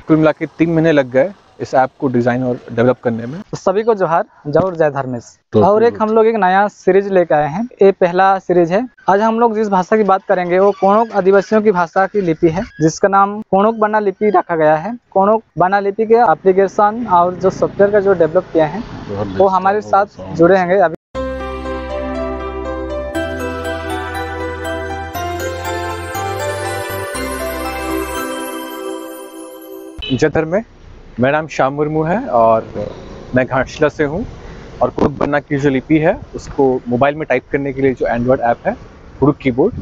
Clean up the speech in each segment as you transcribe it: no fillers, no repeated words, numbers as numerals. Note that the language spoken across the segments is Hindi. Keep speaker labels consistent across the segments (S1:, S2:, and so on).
S1: कुल मिला के 3 महीने लग गए इस ऐप को डिजाइन और डेवलप करने में।
S2: तो सभी को जोहार, जय जय धर्मेश। और एक हम लोग एक नया सीरीज लेकर आए हैं। ये पहला सीरीज है। आज हम लोग जिस भाषा की बात करेंगे वो कोणोक आदिवासियों की भाषा की लिपि है, जिसका नाम कोणोक बना लिपि रखा गया है। कोणोक बना लिपि के एप्लीकेशन और जो सॉफ्टवेयर का जो डेवलप किया है वो हमारे साथ जुड़े हैं अभी।
S1: जय धर्मेश, मेरा नाम श्याम मुर्मू है और मैं घाटशिला से हूँ। और कोणोक बन्ना की जो लिपि है उसको मोबाइल में टाइप करने के लिए जो एंड्रॉयड ऐप है कुडुक कीबोर्ड,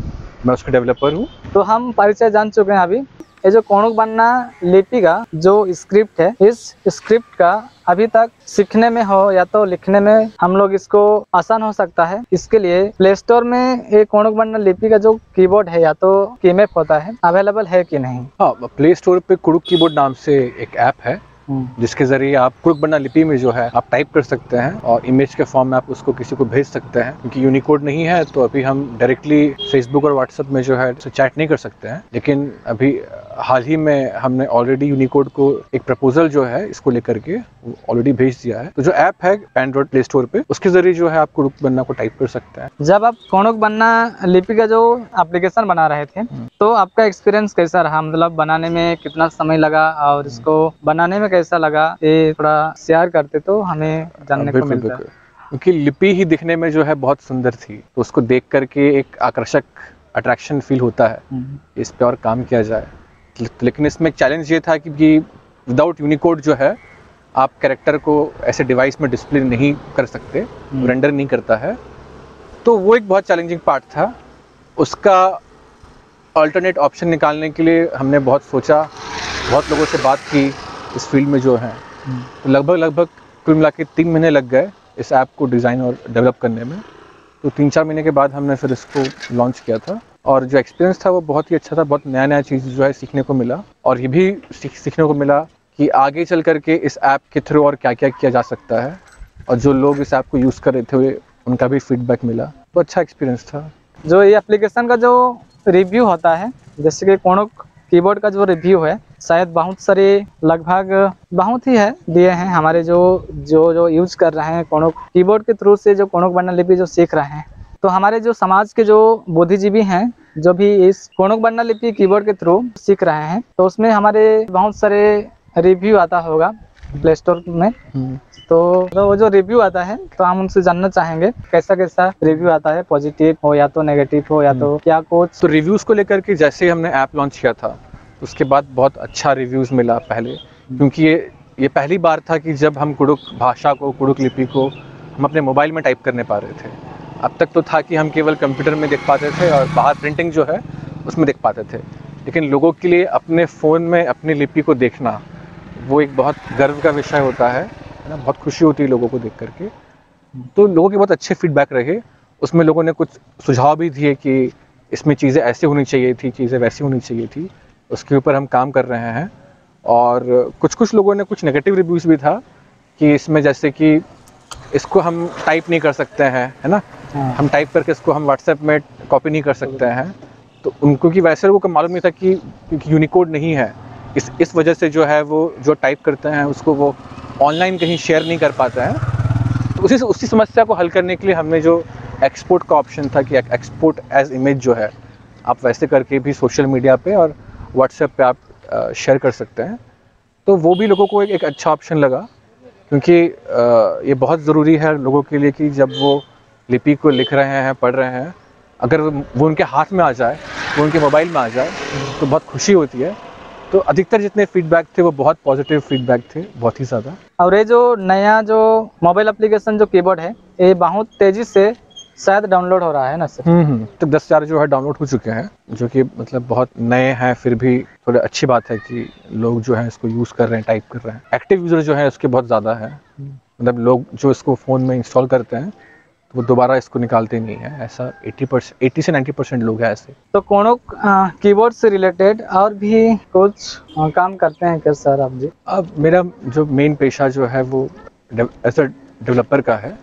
S1: मैं उसका डेवलपर हूँ।
S2: तो हम परिचय जान चुके हैं अभी। ये जो कोणोक बन्ना लिपि का जो स्क्रिप्ट है, इस स्क्रिप्ट का अभी तक सीखने में हो या तो लिखने में हम लोग इसको आसान हो सकता है। इसके लिए प्ले स्टोर में ये कोणोक बन्ना लिपि का जो कीबोर्ड है या तो कीमैप होता है, अवेलेबल है कि नहीं?
S1: हाँ, प्ले स्टोर पे कुडुक कीबोर्ड नाम से एक ऐप है जिसके जरिए आप कोणोक बन्ना लिपि में जो है आप टाइप कर सकते हैं और इमेज के फॉर्म में आप उसको किसी को भेज सकते हैं। क्योंकि यूनिकोड नहीं है तो अभी हम डायरेक्टली फेसबुक और व्हाट्सएप में जो है चैट नहीं कर सकते हैं। लेकिन अभी हाल ही में हमने ऑलरेडी यूनिकोड को एक प्रपोजल जो है इसको लेकर के ऑलरेडी भेज दिया है। तो जो ऐप है एंड्रॉइड प्ले स्टोर पे, उसके जरिए जो है आप कोणोक बन्ना को टाइप कर सकते हैं।
S2: जब आप कोणोक बन्ना लिपि का जो एप्लीकेशन बना रहे थे तो आपका एक्सपीरियंस कैसा रहा? मतलब बनाने में कितना समय लगा और इसको बनाने में कैसा लगा, ये थोड़ा शेयर करते तो हमें जानने को मिलता।
S1: क्योंकि लिपि ही दिखने में जो है बहुत सुंदर थी, तो उसको देख करके एक आकर्षक अट्रैक्शन फील होता है इस पे और काम किया जाए। लेकिन इसमें चैलेंज ये था कि विदाउट यूनिकोड जो है आप कैरेक्टर को ऐसे डिवाइस में डिस्प्ले नहीं कर सकते, रेंडर नहीं करता है। तो वो एक बहुत चैलेंजिंग पार्ट था। उसका अल्टरनेट ऑप्शन निकालने के लिए हमने बहुत सोचा, बहुत लोगों से बात की इस फील्ड में जो है। तो लगभग कुल मिला के 3 महीने लग गए इस ऐप को डिज़ाइन और डेवलप करने में। तो 3-4 महीने के बाद हमने फिर इसको लॉन्च किया था और जो एक्सपीरियंस था वो बहुत ही अच्छा था। बहुत नया चीज़ जो है सीखने को मिला और ये भी सीखने को मिला कि आगे चल करके इस ऐप के थ्रू और क्या क्या किया जा सकता है। और जो लोग इस ऐप को यूज़ कर रहे थे उनका भी फीडबैक मिला, तो अच्छा एक्सपीरियंस था।
S2: जो ये एप्लीकेशन का जो रिव्यू होता है, जैसे कि कोणोक कीबोर्ड का जो रिव्यू है, शायद बहुत सारे लगभग बहुत ही है दिए हैं हमारे जो यूज कर रहे हैं कोणोक कीबोर्ड के थ्रू से, जो कोणोक बन्ना लिपि जो सीख रहे हैं। तो हमारे जो समाज के जो बुद्धिजीवी हैं जो भी इस कोणोक बन्ना लिपि कीबोर्ड के थ्रू सीख रहे हैं, तो उसमें हमारे बहुत सारे रिव्यू आता होगा प्ले स्टोर में। तो वो जो रिव्यू आता है तो हम उनसे जानना चाहेंगे कैसा कैसा रिव्यू आता है, पॉजिटिव हो या तो नेगेटिव हो या तो क्या कुछ।
S1: तो रिव्यूज़ को लेकर के जैसे ही हमने ऐप लॉन्च किया था उसके बाद बहुत अच्छा रिव्यूज़ मिला पहले, क्योंकि ये पहली बार था कि जब हम कुडुक भाषा को, कुडुक लिपि को हम अपने मोबाइल में टाइप करने पा रहे थे। अब तक तो था कि हम केवल कंप्यूटर में देख पाते थे और बाहर प्रिंटिंग जो है उसमें देख पाते थे। लेकिन लोगों के लिए अपने फ़ोन में अपनी लिपि को देखना वो एक बहुत गर्व का विषय होता है ना। बहुत खुशी होती है लोगों को देख करके। तो लोगों के बहुत अच्छे फीडबैक रहे। उसमें लोगों ने कुछ सुझाव भी दिए कि इसमें चीज़ें ऐसे होनी चाहिए थी, चीज़ें वैसी होनी चाहिए थी। उसके ऊपर हम काम कर रहे हैं। और कुछ लोगों ने कुछ नेगेटिव रिव्यूज़ भी था कि इसमें जैसे कि इसको हम टाइप नहीं कर सकते हैं, है ना। हम टाइप करके इसको हम व्हाट्सएप में कॉपी नहीं कर सकते हैं। तो उनको कि वैसे लोगों को मालूम नहीं था कि क्योंकि यूनिकोड नहीं है, इस वजह से जो है वो जो टाइप करते हैं उसको वो ऑनलाइन कहीं शेयर नहीं कर पाते हैं। तो उसी समस्या को हल करने के लिए हमने जो एक्सपोर्ट का ऑप्शन था कि एक्सपोर्ट एज इमेज जो है आप वैसे करके भी सोशल मीडिया पे और व्हाट्सएप पे आप शेयर कर सकते हैं। तो वो भी लोगों को एक अच्छा ऑप्शन लगा, क्योंकि ये बहुत ज़रूरी है लोगों के लिए कि जब वो लिपि को लिख रहे हैं, पढ़ रहे हैं, अगर वो उनके हाथ में आ जाए, वो उनके मोबाइल में आ जाए तो बहुत खुशी होती है। तो अधिकतर जितने फीडबैक थे वो बहुत पॉजिटिव फीडबैक थे, बहुत ही ज़्यादा।
S2: और ये जो नया जो मोबाइल एप्लीकेशन जो कीबोर्ड है ये बहुत तेज़ी से शायद डाउनलोड हो रहा है ना सर?
S1: तो 10,000 जो है डाउनलोड हो चुके हैं, जो कि मतलब बहुत नए हैं। फिर भी थोड़ी अच्छी बात है कि लोग जो है इसको यूज़ कर रहे हैं, टाइप कर रहे हैं। एक्टिव यूज़र जो है उसके बहुत ज़्यादा है। मतलब लोग जो इसको फ़ोन में इंस्टॉल करते हैं तो वो दोबारा इसको निकालते नहीं है। ऐसा 80 से 90% लोग हैं ऐसे।
S2: तो कोणोक कीबोर्ड से रिलेटेड और भी कुछ काम करते हैं क्या सर आप जी?
S1: अब मेरा जो मेन पेशा जो है वो एज अ डेवलपर का है,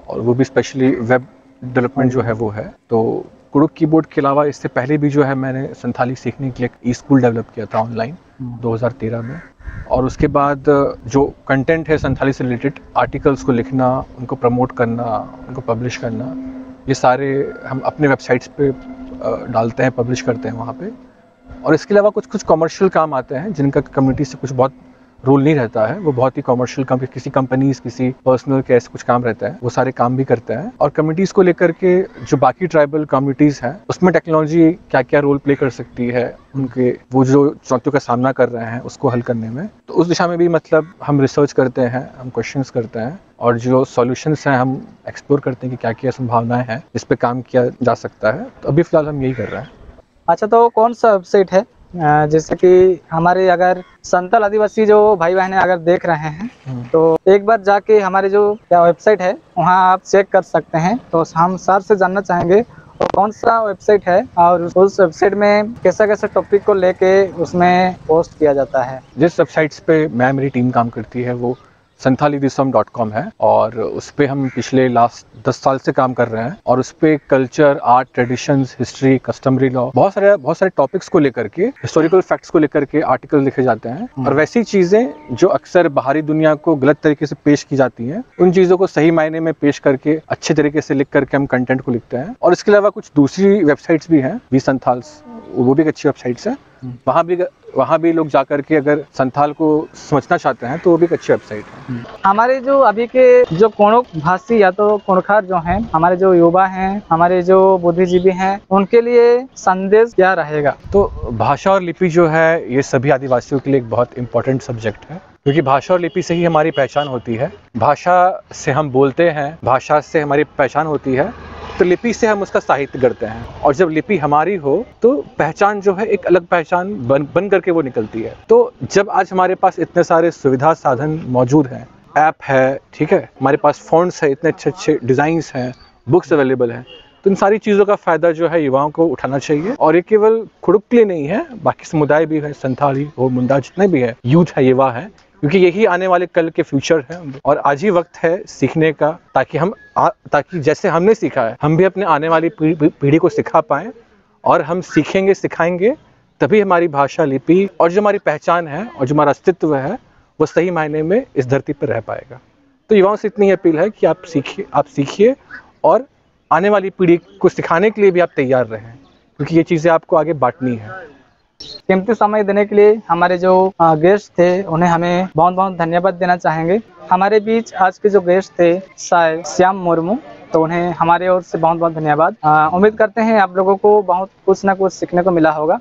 S1: और वो भी स्पेशली वेब डेवलपमेंट जो है वो है। तो कुडुक कीबोर्ड के अलावा इससे पहले भी जो है मैंने संथाली सीखने के लिए ई स्कूल डेवलप किया था ऑनलाइन 2013 में। और उसके बाद जो कंटेंट है संथाली से रिलेटेड आर्टिकल्स को लिखना, उनको प्रमोट करना, उनको पब्लिश करना, ये सारे हम अपने वेबसाइट्स पे डालते हैं, पब्लिश करते हैं वहाँ पे। और इसके अलावा कुछ कुछ कमर्शियल काम आते हैं जिनका कम्युनिटी से कुछ बहुत रोल नहीं रहता है, वो बहुत ही कमर्शियल काम, किसी कंपनीज, किसी पर्सनल के ऐसे कुछ काम रहता है, वो सारे काम भी करते हैं। और कम्युनिटीज़ को लेकर के जो बाकी ट्राइबल कम्युनिटीज़ हैं उसमें टेक्नोलॉजी क्या क्या रोल प्ले कर सकती है, उनके वो जो चुनौतियों का सामना कर रहे हैं उसको हल करने में, तो उस दिशा में भी मतलब हम रिसर्च करते हैं, हम क्वेश्चंस करते हैं और जो सॉल्यूशंस हैं हम एक्सप्लोर करते हैं कि क्या क्या संभावनाएं हैं जिस पे काम किया जा सकता है। तो अभी फ़िलहाल हम यही कर रहे हैं।
S2: अच्छा, तो कौन सा वेबसाइट है जैसे कि हमारे अगर संथाल आदिवासी जो भाई बहन अगर देख रहे हैं तो एक बार जाके हमारे जो क्या वेबसाइट है वहाँ आप चेक कर सकते हैं। तो हम सर से जानना चाहेंगे और कौन सा वेबसाइट है और उस वेबसाइट में कैसा कैसा टॉपिक को लेके उसमें पोस्ट किया जाता है।
S1: जिस वेबसाइट्स पे मैं मेरी टीम काम करती है वो santhalidisom.com है और उस पर हम पिछले लास्ट 10 साल से काम कर रहे हैं और उस पर culture, art, traditions, history, customary law, बहुत सारे टॉपिक्स को लेकर के, हिस्टोरिकल फैक्ट्स को लेकर के आर्टिकल लिखे जाते हैं। और वैसी चीज़ें जो अक्सर बाहरी दुनिया को गलत तरीके से पेश की जाती हैं, उन चीज़ों को सही मायने में पेश करके अच्छे तरीके से लिख करके हम कंटेंट को लिखते हैं। और इसके अलावा कुछ दूसरी वेबसाइट्स भी हैं, वी संथाल्स, वो भी एक अच्छी वेबसाइट्स है। वहाँ भी लोग जाकर के अगर संथाल को समझना चाहते हैं तो वो भी एक अच्छी वेबसाइट है।
S2: हमारे जो अभी के जो कोणुक भाषी या तो कोणखार जो हैं, हमारे जो युवा हैं, हमारे जो बुद्धिजीवी हैं, उनके लिए संदेश क्या रहेगा?
S1: तो भाषा और लिपि जो है ये सभी आदिवासियों के लिए एक बहुत इंपॉर्टेंट सब्जेक्ट है, क्योंकि भाषा और लिपि से ही हमारी पहचान होती है। भाषा से हम बोलते हैं, भाषा से हमारी पहचान होती है, तो लिपि से हम उसका साहित्य करते हैं। और जब लिपि हमारी हो तो पहचान जो है एक अलग पहचान बन करके वो निकलती है। तो जब आज हमारे पास इतने सारे सुविधा साधन मौजूद हैं, ऐप है, ठीक है, हमारे पास फ़ॉन्ट्स है, इतने अच्छे अच्छे डिज़ाइंस हैं, बुक्स अवेलेबल हैं, तो इन सारी चीज़ों का फ़ायदा जो है युवाओं को उठाना चाहिए। और ये केवल कुडुख के लिए नहीं है, बाकी समुदाय भी है, संथाली हो, मुंडा, जितने भी है, यूथ है, युवा है, क्योंकि यही आने वाले कल के फ्यूचर है। और आज ही वक्त है सीखने का, ताकि जैसे हमने सीखा है हम भी अपने आने वाली पीढ़ी को सिखा पाएँ। और हम सीखेंगे, सिखाएंगे, तभी हमारी भाषा, लिपि और जो हमारी पहचान है और जो हमारा अस्तित्व है वो सही मायने में इस धरती पर रह पाएगा। तो युवाओं से इतनी अपील है कि आप सीखिए और आने वाली पीढ़ी को सिखाने के लिए भी आप तैयार रहें, क्योंकि ये चीज़ें आपको आगे बांटनी है।
S2: कीमती समय देने के लिए हमारे जो गेस्ट थे उन्हें हमें बहुत बहुत धन्यवाद देना चाहेंगे। हमारे बीच आज के जो गेस्ट थे शायद श्याम मुर्मू, तो उन्हें हमारे ओर से बहुत बहुत धन्यवाद। उम्मीद करते हैं आप लोगों को बहुत कुछ ना कुछ सीखने को मिला होगा।